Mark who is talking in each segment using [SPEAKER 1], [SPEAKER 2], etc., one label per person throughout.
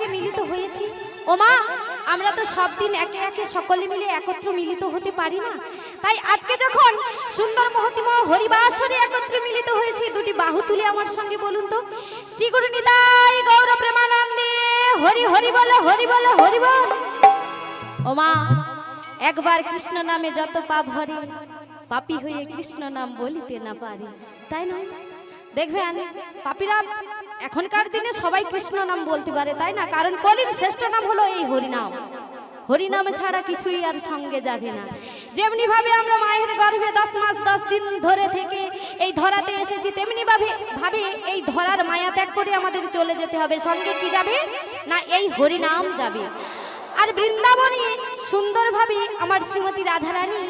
[SPEAKER 1] থেকে মিলিত হয়েছি। ও মা, আমরা তো সব দিন একে একে সকলে মিলে একত্র মিলিত হতে পারি না, তাই আজকে যখন সুন্দর মহতিময় হরিবাসরে একত্রে মিলিত হয়েছি, দুটি বাহু তুলে আমার সঙ্গে বলুন তো, শ্রী গুরু নিতাই গৌর প্রেমানন্দে হরি হরি বলো, হরি বলো, হরি বল। ও মা, একবার কৃষ্ণ নামে যত পাপ ভরে, পাপী হয়ে কৃষ্ণ নাম বলিতে না পারে, তাই না? দেখবেন পাপীরা এখনকার দিনে সবাই কৃষ্ণ নাম বলতে পারে, তাই না? কারণ কলির শ্রেষ্ঠ নাম হলো এই হরিনাম। হরিনাম ছাড়া কিছুই আর সঙ্গে যাবে না। যেমনি ভাবে আমরা মায়ের গর্ভে 10 মাস 10 দিন ধরে থেকে এই ধরাতে এসেছি, তেমনি ভাবে এই ধরার মায়া ত্যাগ করে আমাদের চলে যেতে হবে। সঙ্গে কি যাবে না? এই হরিনাম যাবে। আর বৃন্দাবনে সুন্দরভাবে আমার শ্রীমতী রাধারানী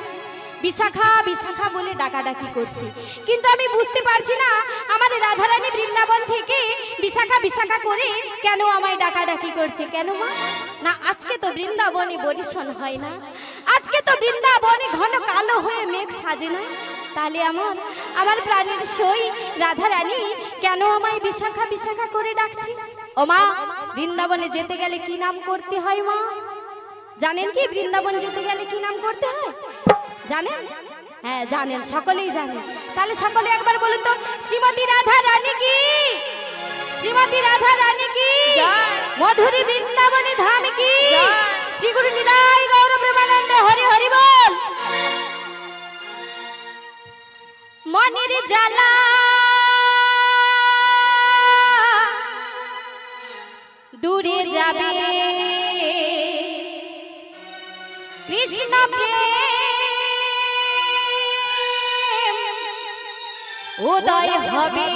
[SPEAKER 1] বিশাখা বিশাখা বলে ডাকাডাকি করছে, কিন্তু আমি বুঝতে পারছি না আমাদের রাধারানী বৃন্দাবন থেকে বিশাখা বিশাখা করে কেন আমায় ডাকাডাকি করছে। কেন মা? না, আজকে তো বৃন্দাবনে বরিশন হয় না, আজকে তো বৃন্দাবনে ঘন কালো হয়ে মেঘ সাজে না, তাহলে আমার প্রাণের সই রাধারানী কেন আমায় বিশাখা বিশাখা করে ডাকছে? ও মা, বৃন্দাবনে যেতে গেলে কি নাম করতে হয় মা? জানেন কি বৃন্দাবন যেতে গেলে কি নাম করতে হয়? জানেন? হ্যাঁ জানেন, সকলেই জানেন। তাহলে সকলে একবার বলুন তো, শ্রীমতী রাধা রানী কি, শ্রীমতী রাধা রানী কি, মধুরী বৃন্দাবনী ধাম কি, শ্রী গুরু নিতাই গৌর প্রেমানন্দে হরি হরি বল। মনের জ্বালা দূরে যাবে, কৃষ্ণ প্রেম উদয় হবে।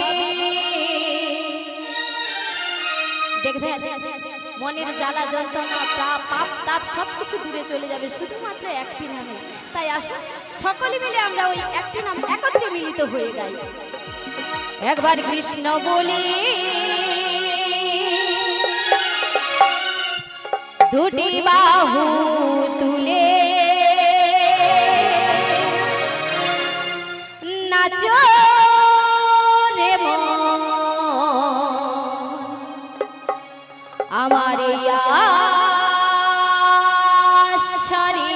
[SPEAKER 1] দেখবে মনের জ্বালা যন্ত্রণা পাপ তাপ সবকিছু দূরে চলে যাবে শুধুমাত্র একটি নামে। তাই আসুন সকলে মিলে আমরা ওই একটি নাম একত্রে মিলিত হয়ে গাই। একবার কৃষ্ণ বলে দুটি বাহু তুলে নাচো রে মন, আমার আশারে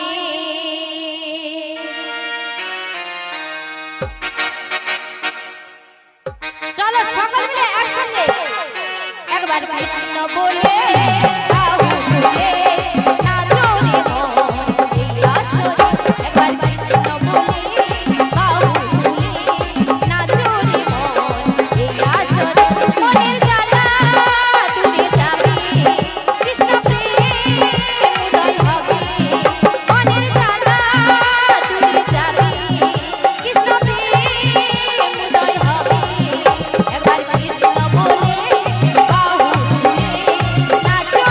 [SPEAKER 1] চলো সকল মিলে একসঙ্গে একবার কৃষ্ণ বলে নাচো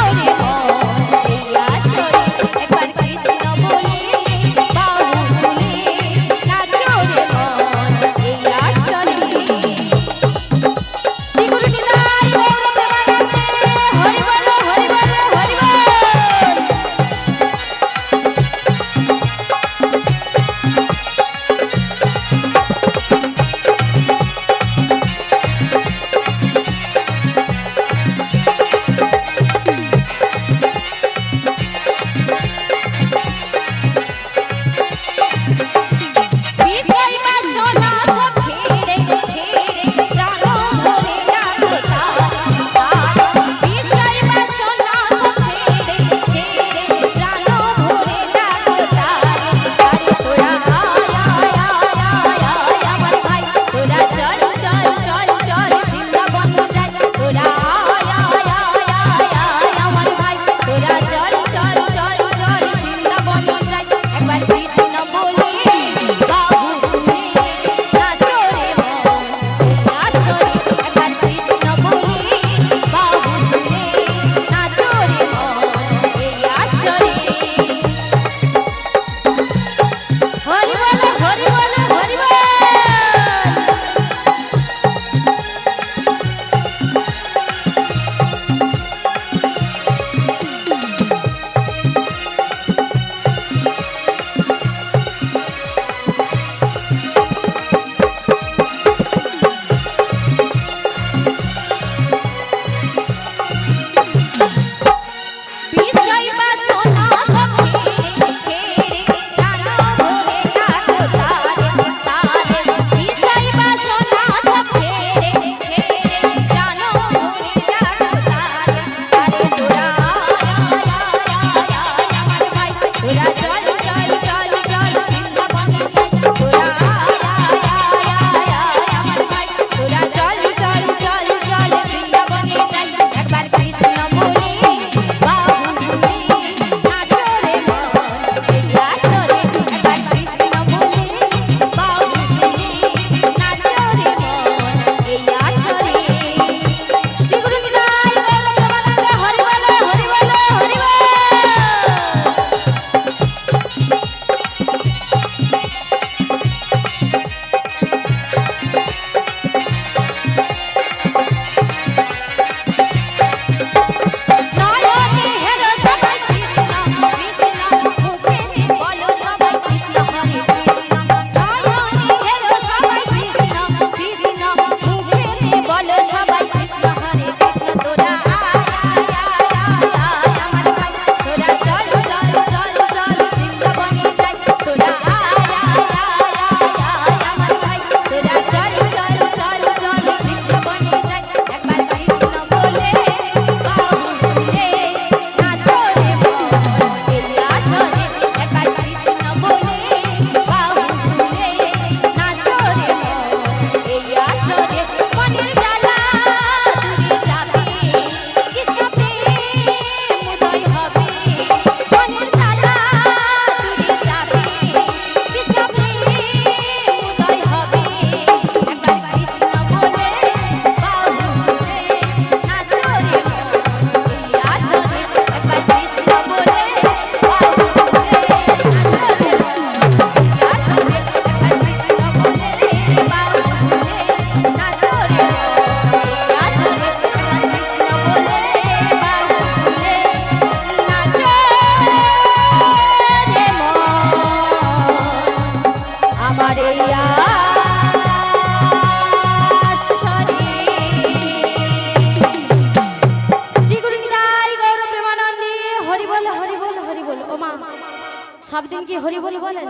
[SPEAKER 1] সব দিন কি হরি বল বলেন?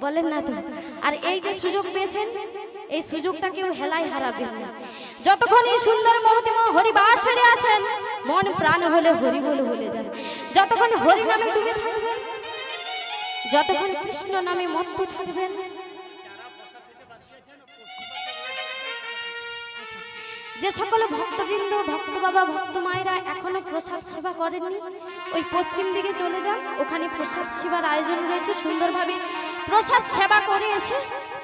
[SPEAKER 1] বলেন না তো। আর এই যে সুযোগ পেয়েছেন, এই সুযোগটা কেউ হেলায় হারাবেন না। যতক্ষণ এই সুন্দর মহতিময় হরিবাসরে আছেন, মন প্রাণ হলে হরি বল বলে যান। যতক্ষণ হরি নামে ডুবে থাকবেন, যতক্ষণ কৃষ্ণ নামে মত্ত থাকবেন, যে সকল ভক্তবৃন্দ, ভক্ত বাবা, ভক্ত মায়েরা এখনো প্রসাদ সেবা করেননি, ওই পশ্চিম দিকে চলে যান। ওখানে প্রসাদ সেবার আয়োজন রয়েছে। সুন্দরভাবে প্রসাদ সেবা করে এসে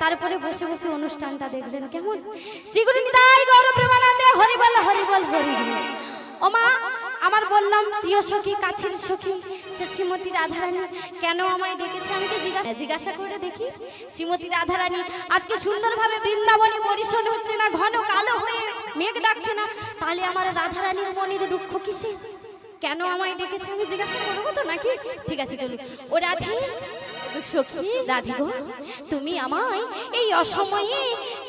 [SPEAKER 1] তারপরে বসে বসে অনুষ্ঠানটা দেখবেন। কেমন? শ্রীগুরু নিতাই গৌর প্রেমানন্দে হরি বল হরি বল হরি বল। ও মা, আমার বললাম প্রিয় সখী, কাছের সখী সে শ্রীমতী রাধারানী কেন আমায় ডেকেছে? আমি তো জিজ্ঞাসা করে দেখি। শ্রীমতী রাধারানী আজকে সুন্দরভাবে বৃন্দাবনে পরিশোধ হচ্ছে না, ঘন কালো হয়ে মেঘ ডাকছে না, তাহলে আমার রাধারানীর মনের দুঃখ কিসে? কেন আমায় ডেকেছে আমি জিজ্ঞাসা করবো তো নাকি? ঠিক আছে, চলুন। ও রাধে, সখী রাধে গো, তুমি আমায় এই অসময়ে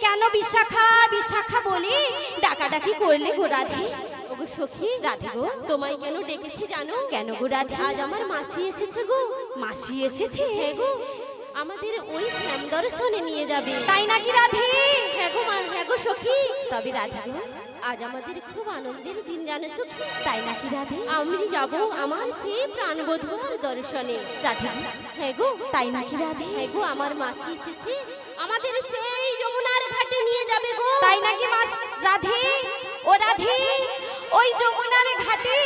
[SPEAKER 1] কেন বিশাখা বিশাখা বলে ডাকাডাকি করলে গো রাধে?
[SPEAKER 2] ওগো সখী রাধে গো, তোমায় কেন ডেকেছি জানো?
[SPEAKER 1] কেন গো রাধে?
[SPEAKER 2] আজ আমার মাসি এসেছে গো।
[SPEAKER 1] মাসি এসেছে?
[SPEAKER 2] হ্যাঁ গো, আমাদের ওই শ্যাম দর্শনে নিয়ে যাবে।
[SPEAKER 1] তাই নাকি রাধে?
[SPEAKER 2] হ্যাঁ গো মা, হ্যাঁ গো সখী।
[SPEAKER 1] তবে রাধে গো,
[SPEAKER 2] আজ আমাদের খুব আনন্দের দিন জানো সখী।
[SPEAKER 1] তাই নাকি রাধে?
[SPEAKER 2] আমি যাব আমার সেই প্রাণবধূর দর্শনে।
[SPEAKER 1] রাধে
[SPEAKER 2] হ্যাঁ গো,
[SPEAKER 1] তাই নাকি রাধে?
[SPEAKER 2] হ্যাঁ গো, আমার মাসি এসেছে, আমাদের সেই যমুনার ঘাটে নিয়ে যাবে গো।
[SPEAKER 1] তাই নাকি মাস রাধে? ও রাধে, ওই যমুনার ঘাটে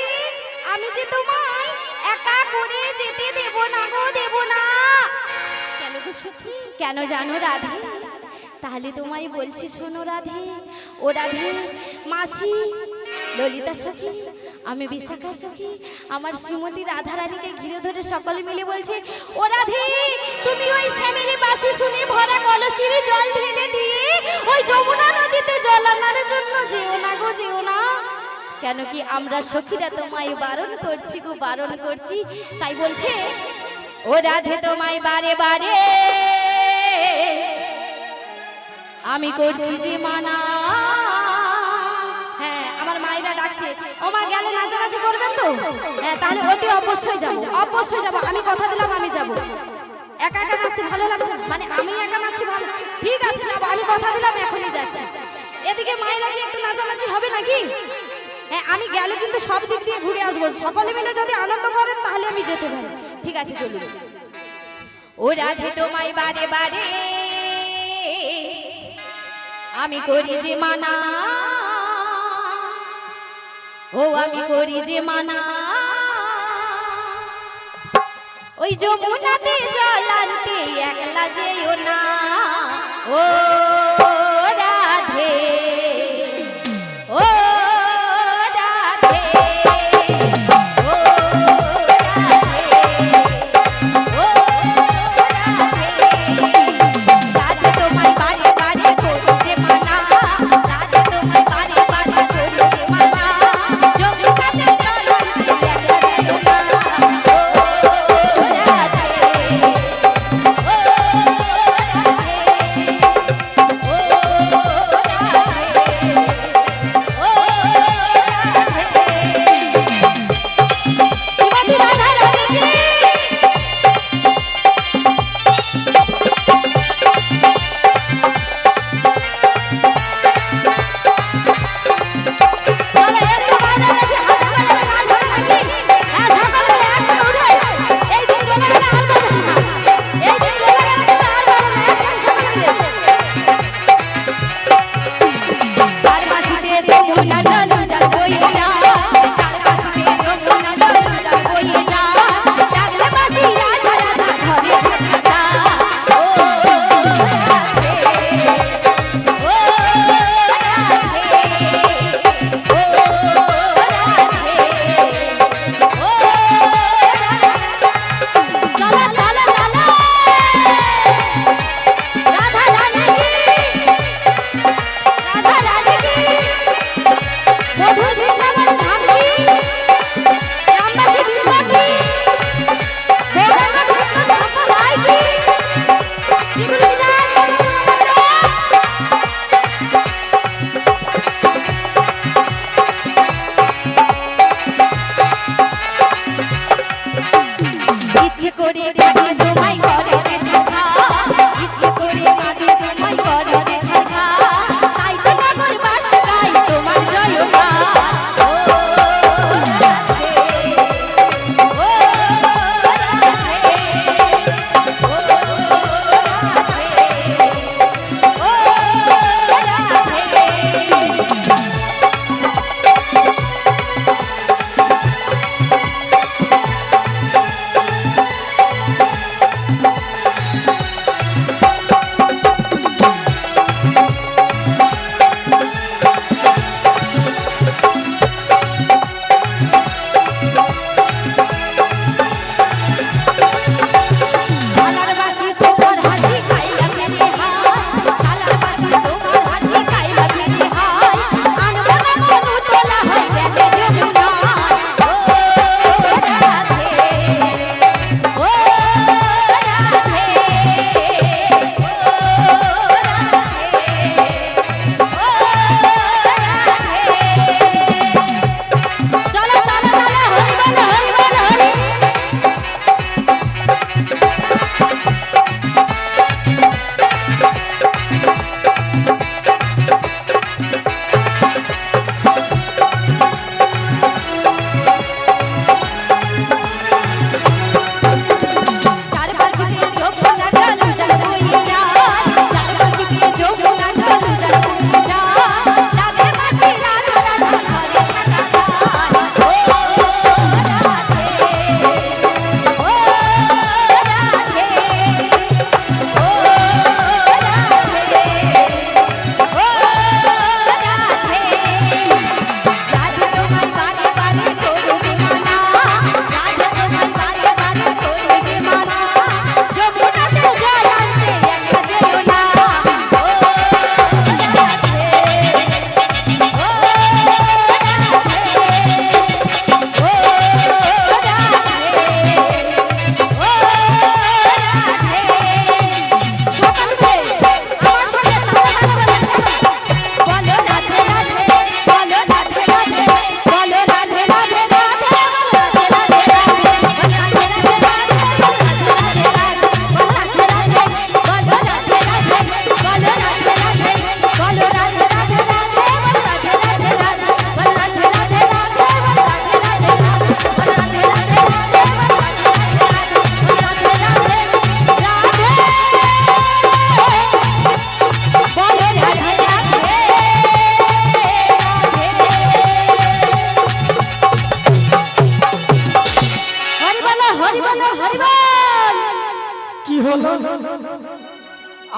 [SPEAKER 1] আমি যে তোমায় একা করে যেতে দেব না গো, দেব না।
[SPEAKER 2] কেন গো সখী?
[SPEAKER 1] কেন জানো রাধে? তাহলে তোমায় বলছি শোনো রাধে। ও রাধে, মাসি ললিতা সখী, আমি বিশাখা সখী, আমার শ্রীমতী রাধারানীকে ঘিরে ধরে সকলে মিলে বলছে, ও রাধে, তুমি ওই শ্যামের বাঁশি শুনে ভরা কলসির জল ঢেলে দিয়ে ওই যমুনা নদীতে জল আনার জন্য যেও না গো, যেও না। কেন কি আমরা সখীরা তোমায় বারণ করছি গো, বারণ করছি। তাই বলছে, ও রাধে, তোমায় বারে বারে আমি করছি যে মানা। হ্যাঁ, আমার মায়েরা ডাকছে। ও মা, গেলে নাচানাচি করবেন তো? হ্যাঁ, তাহলে অতি অবশ্যই যাবো, অবশ্যই যাবো। আমি কথা দিলাম আমি যাবো। একা একা নাচতে ভালো লাগছে? মানে আমি একা নাচছি ভালো? ঠিক আছে, যাবো, আমি কথা দিলাম এখনই যাচ্ছি। এদিকে মায়েরা কি একটু নাচানাচি হবে নাকি? হ্যাঁ, আমি গেলে কিন্তু সব দিক দিয়ে ঘুরে আসবো। সকলে মিলে যদি আনন্দ করেন তাহলে আমি যেতে পারি। ঠিক আছে, চলুন। ও রাধে, তোমায় বারে বারে আমি করি যে মানা, ও আমি করি যে মানা, ওই যমুনাতে জল আনতে একলা যেও না। ও রাধে, ও রাধে, ও রাধে, ও রাধে, রাধে তোমায় বারে বারে করি যে মানা, রাধে তোমায় বারে বারে করি যে মানা, যমুনাতে জল আনতে একলা যেও না। ও রাধে, ও রাধে, ও রাধে।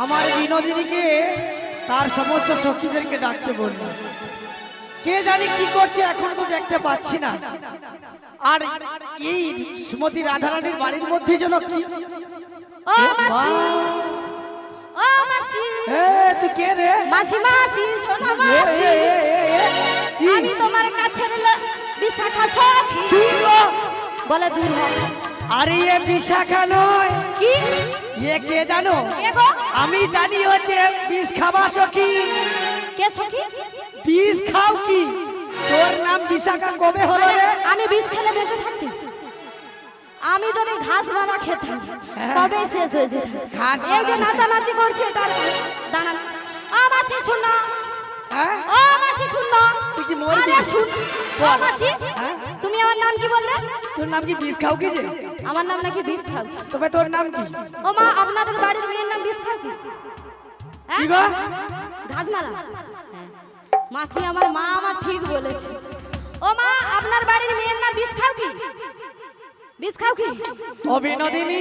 [SPEAKER 3] আমার বিনোদিনীকে তার সমস্ত সখীদেরকে ডাকতে বলল। কে জানি কি করছে, এখনো তো দেখতে পাচ্ছি না। আর এই শ্রীমতী রাধারানীর বাড়ির মধ্যে যেন কি
[SPEAKER 1] ও মাসি, ও মাসি,
[SPEAKER 3] তুই কে রে?
[SPEAKER 1] মাসি মাসি সোনা মাসি,
[SPEAKER 3] কি?
[SPEAKER 1] আমি তোমার কাছে বিশাখা সখী। বলে দূর হ।
[SPEAKER 3] আরে এ বিশাখা নয়,
[SPEAKER 1] কি
[SPEAKER 3] এ কে জানো?
[SPEAKER 1] কে গো?
[SPEAKER 3] আমি জানি হচ্ছে বিষ খাওয়া সখী।
[SPEAKER 1] কে সখী?
[SPEAKER 3] বিষ খাও কি? তোর নাম বিশাখা কবে হলো রে?
[SPEAKER 1] আমি বিষ খেলে বেঁচে থাকতে, আমি যদি ঘাস বানা খেতাম তবে শেষ হয়ে যেত।
[SPEAKER 3] ঘাস
[SPEAKER 1] এই যে
[SPEAKER 3] বানা-
[SPEAKER 1] নাচানাচি করছে তার দাঁড়ান। ও মাসি শুন না,
[SPEAKER 3] হ্যাঁ?
[SPEAKER 1] ও মাসি শুন না।
[SPEAKER 3] তুই কি মরবি?
[SPEAKER 1] আরে শুন, ও মাসি,
[SPEAKER 3] হ্যাঁ?
[SPEAKER 1] তুমি আমার নাম কি বললে?
[SPEAKER 3] তোর নাম কি বিষ খাও কি যে?
[SPEAKER 1] আমার নাম নাকি বিষ খাও।
[SPEAKER 3] তবে তোর নাম কি?
[SPEAKER 1] ও মা, আপনাদের বাড়ির মেয়ের নাম বিষ খাও কি? হ্যাঁ?
[SPEAKER 3] কি গো?
[SPEAKER 1] ঘাস মারা। হ্যাঁ। মাসি আমার মা আমার ঠিক বলেছে। ও মা, আপনার বাড়ির মেয়ের নাম বিষ খাও কি? বিষ খাও কি?
[SPEAKER 3] ও বিনোদিনী,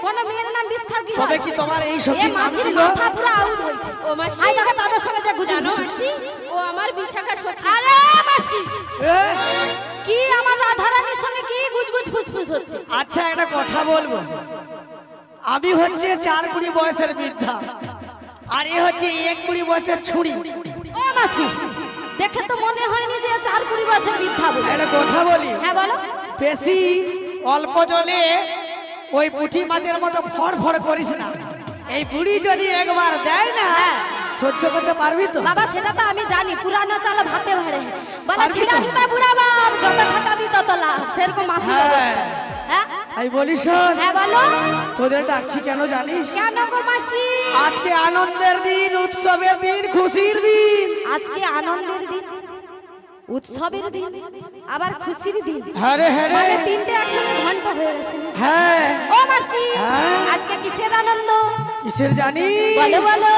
[SPEAKER 1] কোন মেয়ের নাম বিষ খাও কি?
[SPEAKER 3] তবে
[SPEAKER 1] হয়?
[SPEAKER 3] কি তোমার এই
[SPEAKER 1] এ
[SPEAKER 3] সখীর নাম
[SPEAKER 1] মাসির
[SPEAKER 3] কি গো?
[SPEAKER 1] মাথা পুরো আউট হয়েছে।
[SPEAKER 2] ও মাসি,
[SPEAKER 1] হাই দেখো তাদের সঙ্গে যা গুজব।
[SPEAKER 2] জানো মাসি, ও আমার বিশাখা সখী।
[SPEAKER 1] আরে মাসি,
[SPEAKER 3] এ?
[SPEAKER 1] কি আমার রাধারানীর সঙ্গে কি গুজগুজ ফুসফুস হচ্ছে?
[SPEAKER 3] আচ্ছা একটা কথা বলবো, আমি হচ্ছে 4 কুড়ি বয়সের বৃদ্ধা, আর এ হচ্ছে 1 কুড়ি বয়সের ছুরি।
[SPEAKER 1] ও মাসি, দেখে তো মনে হয়নি যে 4-20 বছর বৃদ্ধা বলে।
[SPEAKER 3] একটা কথা বলি,
[SPEAKER 1] হ্যাঁ বলো।
[SPEAKER 3] বেশি অল্প জলে ওই পুঁটি মাছের মতো ফড়ফড় করিস না। এই বুড়ি যদি একবার দেয় না,
[SPEAKER 1] হ্যাঁ।
[SPEAKER 3] সহ্য করতে পারবি তো?
[SPEAKER 1] বাবা সেটা তো আমি জানি, পুরানো চাল ভাতে ভাড়ে বলে
[SPEAKER 3] পারবি
[SPEAKER 1] ছিড়া
[SPEAKER 3] তো?
[SPEAKER 1] জুতা বুড়া বাপ, যত খাটাবি তত লাভ। সেরকম মাসি
[SPEAKER 3] হ্যাঁ।
[SPEAKER 1] অবস্থা। হ্যাঁ
[SPEAKER 3] তাই বলি শোন,
[SPEAKER 1] হ্যাঁ বলো।
[SPEAKER 3] তোদের ডাকছি কেন জানিস?
[SPEAKER 1] কেন গো মাসি?
[SPEAKER 3] আজকে আনন্দের দিন, উৎসবের দিন, খুশির দিন।
[SPEAKER 1] আজকে আনন্দের দিন, উৎসবের দিন, আবার খুশির দিন।
[SPEAKER 3] হ্যাঁ রে, হ্যাঁ রে।
[SPEAKER 1] মানে তিনটে একসঙ্গে ঘন্টা হয়ে গেছে না?
[SPEAKER 3] হ্যাঁ,
[SPEAKER 1] ও মাসি,
[SPEAKER 3] হ্যাঁ?
[SPEAKER 1] আজকে কিসের আনন্দ?
[SPEAKER 3] কিসের জানিস?
[SPEAKER 1] বলো বলো।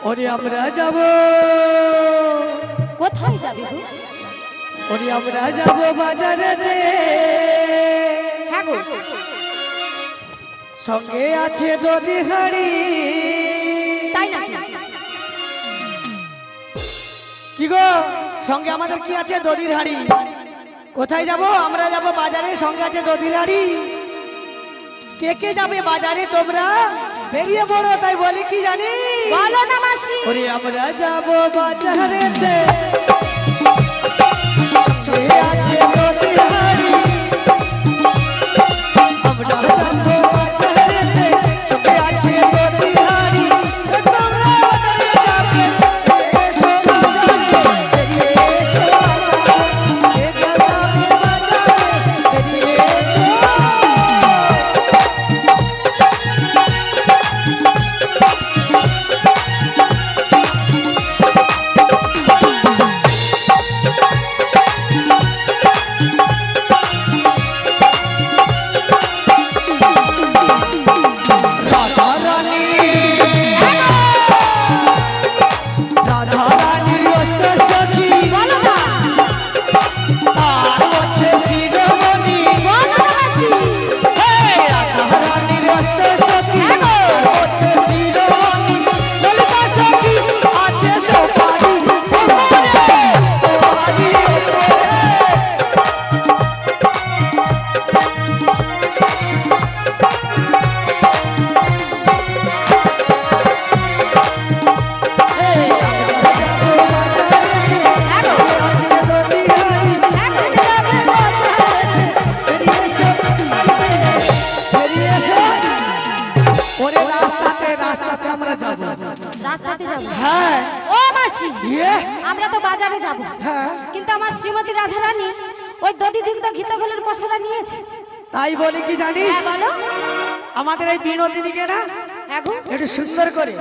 [SPEAKER 3] ওরে আমরা যাব,
[SPEAKER 1] কোথায় যাবে গো?
[SPEAKER 3] ওরে আমরা যাব বাজারেতে,
[SPEAKER 1] হ্যাঁ গো,
[SPEAKER 3] সঙ্গে আছে দধি হাড়ি।
[SPEAKER 1] তাই না?
[SPEAKER 3] কি গো, সঙ্গে আমাদের কি আছে? দধির হাড়ি। কোথায় যাব? আমরা যাব বাজারে, সঙ্গে আছে দধির হাড়ি। কে কে যাবে বাজারে? তোমরা বেরিয়ে পড়ো। তাই বলি কি জানি?
[SPEAKER 1] বলো না মাসি।
[SPEAKER 3] ওরে আমরা যাব বাজারেতে, সঙ্গে আছে দধির হাড়ি। আমরা যাব বাজারেতে, সঙ্গে আছে দধির হাড়ি। তোমরা বাজারে যাবে, এসো বাজারে, বেরিয়ে এসো বাজারে, এ যাবে বাজারে, বেরিয়ে এসো। রাধারানী, রাধারানীর অষ্ট সখী,
[SPEAKER 1] বলো না।
[SPEAKER 3] তার মধ্যে শিরোমণি।
[SPEAKER 1] বলো না মাসি।
[SPEAKER 3] রাধারানীর অষ্ট সখী, তার মধ্যে শিরোমণি। ললিতা সখী আছে সোপারি, সোপারি ওপরে। রাস্তাতে আমরা যাবো।
[SPEAKER 1] রাস্তাতে যাবো?
[SPEAKER 3] হ্যাঁ,
[SPEAKER 1] ও মাসি,
[SPEAKER 3] ইয়ে,
[SPEAKER 1] আমরা তো বাজারে যাব,
[SPEAKER 3] হ্যাঁ।
[SPEAKER 1] কিন্তু আমার শ্রীমতী রাধারানী ওই দধি দিগ্ধ ঘিতগলের পশরা নিয়েছে।
[SPEAKER 3] তাই বলি কি জানিস?
[SPEAKER 1] হ্যাঁ বলো।
[SPEAKER 3] আমাদের এই বিনোদিনীকে না
[SPEAKER 1] হ্যাঁ গো।
[SPEAKER 3] একটু সুন্দর করে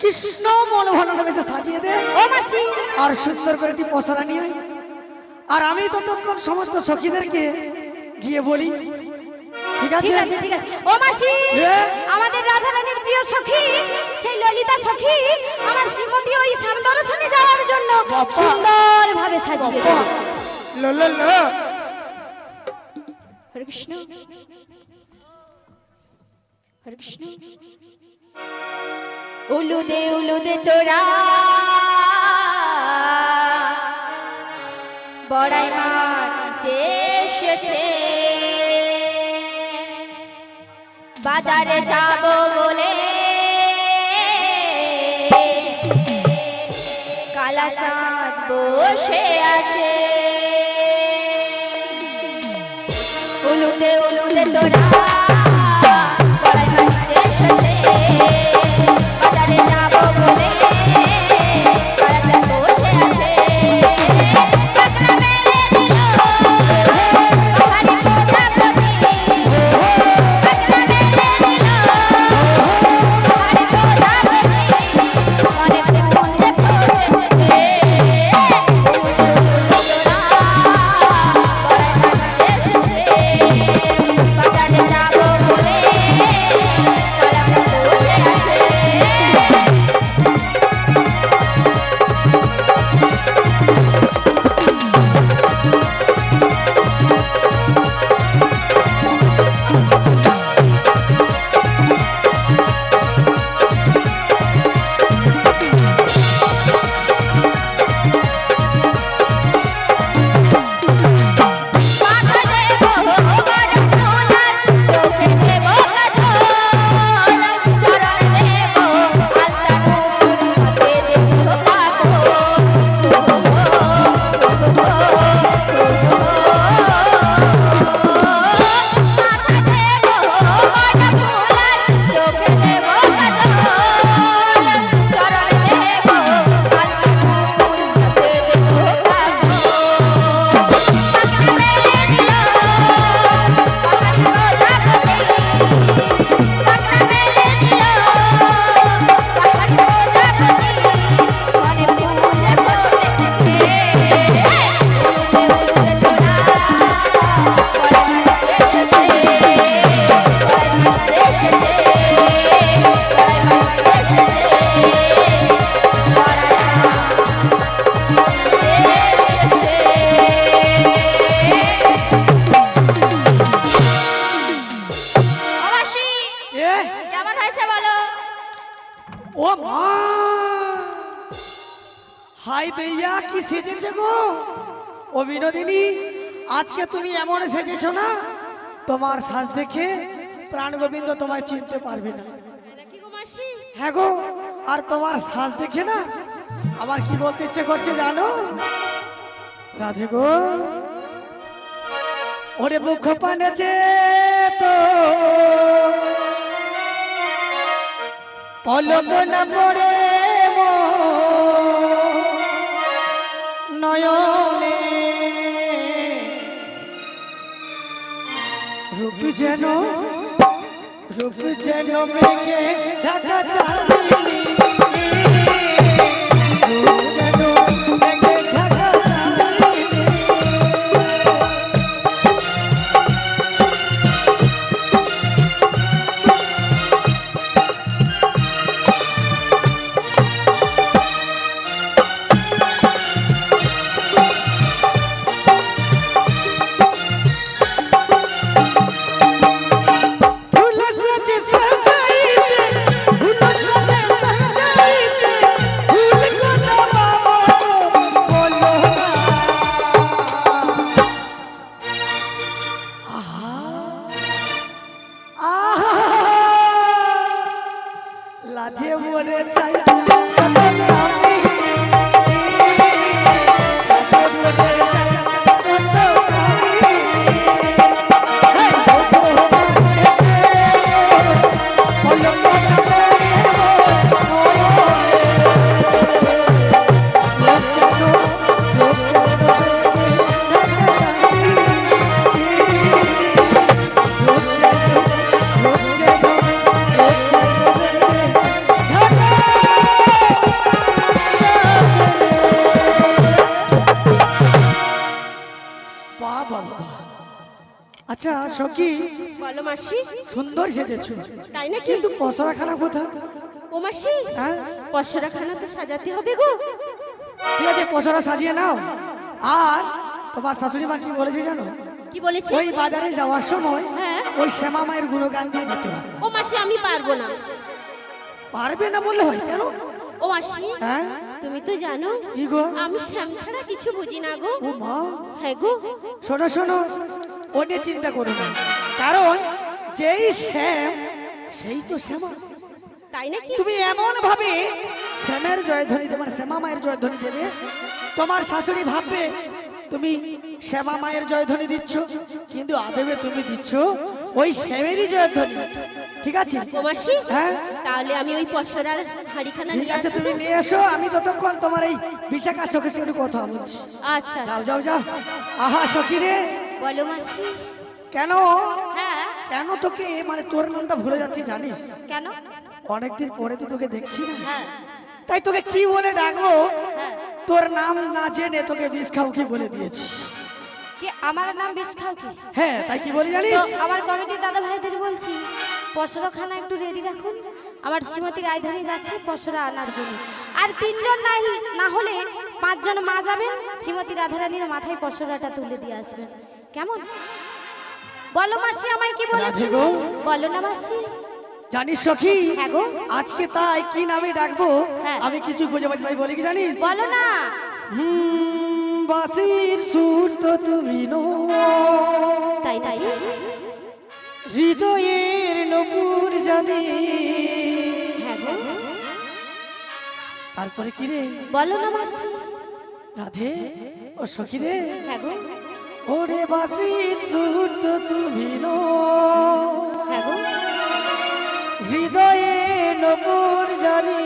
[SPEAKER 3] কৃষ্ণ মনোভাবে বেশি সাজিয়ে দে,
[SPEAKER 1] ও মাসি,
[SPEAKER 3] আর সুন্দর করে একটি পসরা নিয়ে আয়। আর আমি ততক্ষণ সমস্ত সখীদেরকে গিয়ে বলি, ঠিক আছে?
[SPEAKER 1] ঠিক আছে ঠিক আছে। ও মাসি,
[SPEAKER 3] এ?
[SPEAKER 1] আমাদের রাধারানীর প্রিয় সখী সেই ললিতা সখী আমার শ্রীমতী ওই সামদর্শনে যাওয়ার জন্য
[SPEAKER 3] বাবা।
[SPEAKER 1] সুন্দরভাবে সাজিয়ে
[SPEAKER 3] বাবা,
[SPEAKER 1] দিল।
[SPEAKER 3] লো লো লো।
[SPEAKER 1] হরে কৃষ্ণ হরে কৃষ্ণ। উলুদে তোরা বড়াই মানিতে এসেছে, বাজারে যাব বলে কালা চাঁদ বসে আছে। উলুদে তোরা বড়াই মানিতে এসেছে, বাজারে যাব বলে কালা চাঁদ বসে আছে। কেমন হয়েছে বলো?
[SPEAKER 3] ও মা, হাই দেইয়া কি সেজেছে গো ও বিনোদিনী, আজকে তুমি এমন সেজেছো না, তোমার সাজ দেখে প্রাণ গোবিন্দ তোমায় চিনতে পারবে না।
[SPEAKER 2] নাকি গো মাসি?
[SPEAKER 3] হ্যাঁ গো, আর তোমার সাজ দেখে না আমার কি বলতে ইচ্ছে করছে জানো? রাধে গো, ওরে মুখ পানেছে তো পলক না পড়ে নয়নে, রূপ যেন মেঘে ঢাকা চাঁদনি, রূপ যেন মেঘে ঢাকা চাঁদনি। লাজে মরে চাই আচ্ছা সখী,
[SPEAKER 2] বলো মাসি।
[SPEAKER 3] সুন্দর সেজেছো,
[SPEAKER 2] তাই নাকি?
[SPEAKER 3] কিন্তু পসরাখানা কোথায়?
[SPEAKER 2] ও মাসি,
[SPEAKER 3] হ্যাঁ
[SPEAKER 2] পসরাখানা তো সাজাতে হবে গো।
[SPEAKER 3] ঠিক আছে, পসরা সাজিয়ে নাও। আর তোমার শাশুড়ি মা কি বলেছে জানো?
[SPEAKER 2] কি বলেছে?
[SPEAKER 3] ওই বাজারে যাওয়ার সময়
[SPEAKER 2] হ্যাঁ
[SPEAKER 3] ওই শ্যামা মায়ের গুণগান দিয়ে যেতে হবে।
[SPEAKER 2] ও মাসি আমি পারবো না।
[SPEAKER 3] পারবে না বললে হয় কেন?
[SPEAKER 2] ও মাসি
[SPEAKER 3] হ্যাঁ
[SPEAKER 2] তুমি তো জানো
[SPEAKER 3] কি গো?
[SPEAKER 2] আমি শ্যাম ছাড়া কিছু বুঝি না গো।
[SPEAKER 3] ও মা,
[SPEAKER 2] হ্যাঁ গো।
[SPEAKER 3] শোনো শোনো, ও নিয়ে চিন্তা করো না, কারণ যেই শ্যাম সেই তো শ্যামা।
[SPEAKER 2] তাই নাকি?
[SPEAKER 3] তুমি এমন ভাবে শ্যামের জয়ধ্বনি দেবে, মানে শ্যামা মায়ের জয়ধ্বনি দেবে, তোমার শাশুড়ি ভাববে তুমি শ্যামা মায়ের জয়ধ্বনি দিচ্ছ, কিন্তু আদবে তুমি দিচ্ছ ওই শ্যামেরই জয়ধ্বনি। ঠিক আছে?
[SPEAKER 2] ও মাসি
[SPEAKER 3] হ্যাঁ
[SPEAKER 2] তাহলে আমি ওই পশরার হাড়িখানা
[SPEAKER 3] ঠিক
[SPEAKER 2] নিয়ে
[SPEAKER 3] আছে,
[SPEAKER 2] আসবো।
[SPEAKER 3] তুমি নিয়ে এসো, আমি ততক্ষণ তোমার এই বিশাখা সখীর সঙ্গে কথা বলছি।
[SPEAKER 2] আচ্ছা
[SPEAKER 3] যাও যাও যাও। আহা সখী রে,
[SPEAKER 1] বলো মাসি।
[SPEAKER 3] কেন
[SPEAKER 1] হ্যাঁ
[SPEAKER 3] কেন তোকে, মানে তোর নামটা ভুলে যাচ্ছি জানিস?
[SPEAKER 1] কেন?
[SPEAKER 3] অনেকদিন পরে তো তোকে দেখছি না,
[SPEAKER 1] হ্যাঁ
[SPEAKER 3] তাই তোকে কি বলে ডাকবো
[SPEAKER 1] হ্যাঁ।
[SPEAKER 3] তোর নাম না জেনে তোকে বিষ খাও কি বলে দিয়েছি।
[SPEAKER 1] কি আমার নাম বিষ খাও কি?
[SPEAKER 3] হ্যাঁ, তাই কি বলি জানিস?
[SPEAKER 1] তো আমার কমিটির দাদা ভাইদের বলছি পশরখানা একটু রেডি রাখুন, আমার শ্রীমতী রায়ধানী যাচ্ছে পশরা আনার জন্য। আর 3 জন না হলে 5 জন মা যাবেন, শ্রীমতী রাধারানীর মাথায় পশরাটা তুলে দিয়ে আসবেন। কেমন? বলো মাসি আমায় কি বলেছে?
[SPEAKER 3] রাধে গো।
[SPEAKER 1] বলো না মাসি।
[SPEAKER 3] জানিস সখী,
[SPEAKER 1] হ্যাঁ গো।
[SPEAKER 3] আজকে তাই কি নামে ডাকবো
[SPEAKER 1] হ্যাঁ।
[SPEAKER 3] আমি কিছু খুঁজে পাচ্ছি, তাই বলি কি জানিস?
[SPEAKER 1] বলো না।
[SPEAKER 3] বাসির সুর তো তুমি নো,
[SPEAKER 1] তাই তাই
[SPEAKER 3] হৃদয়ের নপুর জানি।
[SPEAKER 1] হ্যাঁ গো।
[SPEAKER 3] তারপরে কি রে?
[SPEAKER 1] বলো না মাসি।
[SPEAKER 3] রাধে ও সখী রে,
[SPEAKER 1] হ্যাঁ গো।
[SPEAKER 3] ওরে বাসির সুর তো তুমি নো,
[SPEAKER 1] হ্যাঁ গো।
[SPEAKER 3] হৃদয়ে নপুর জানি।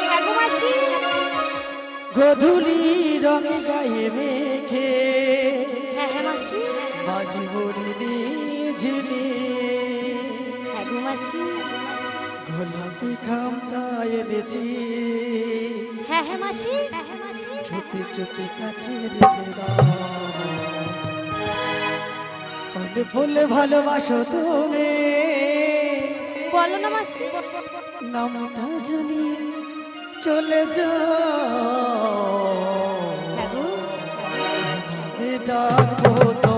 [SPEAKER 1] হ্যাঁ গো মাসি।
[SPEAKER 3] গধূলি রং গায়ে মেখে
[SPEAKER 1] হ্যাঁ হ্যাঁ মাসি।
[SPEAKER 3] বাজিবরি ঝিনি,
[SPEAKER 1] হ্যাঁ গো মাসি।
[SPEAKER 3] গোলাপি খামটা এনেছি,
[SPEAKER 1] হ্যাঁ হ্যাঁ মাসি। হ্যাঁ হ্যাঁ মাসি।
[SPEAKER 3] চুপি চুপি কাছে রেখে দাও। কোন ফুল ভালোবাসো তুমি,
[SPEAKER 1] বলো না মাসি।
[SPEAKER 3] নামটা জানি চলে যাও।
[SPEAKER 1] হ্যাঁ গো।
[SPEAKER 3] ডাকবো তো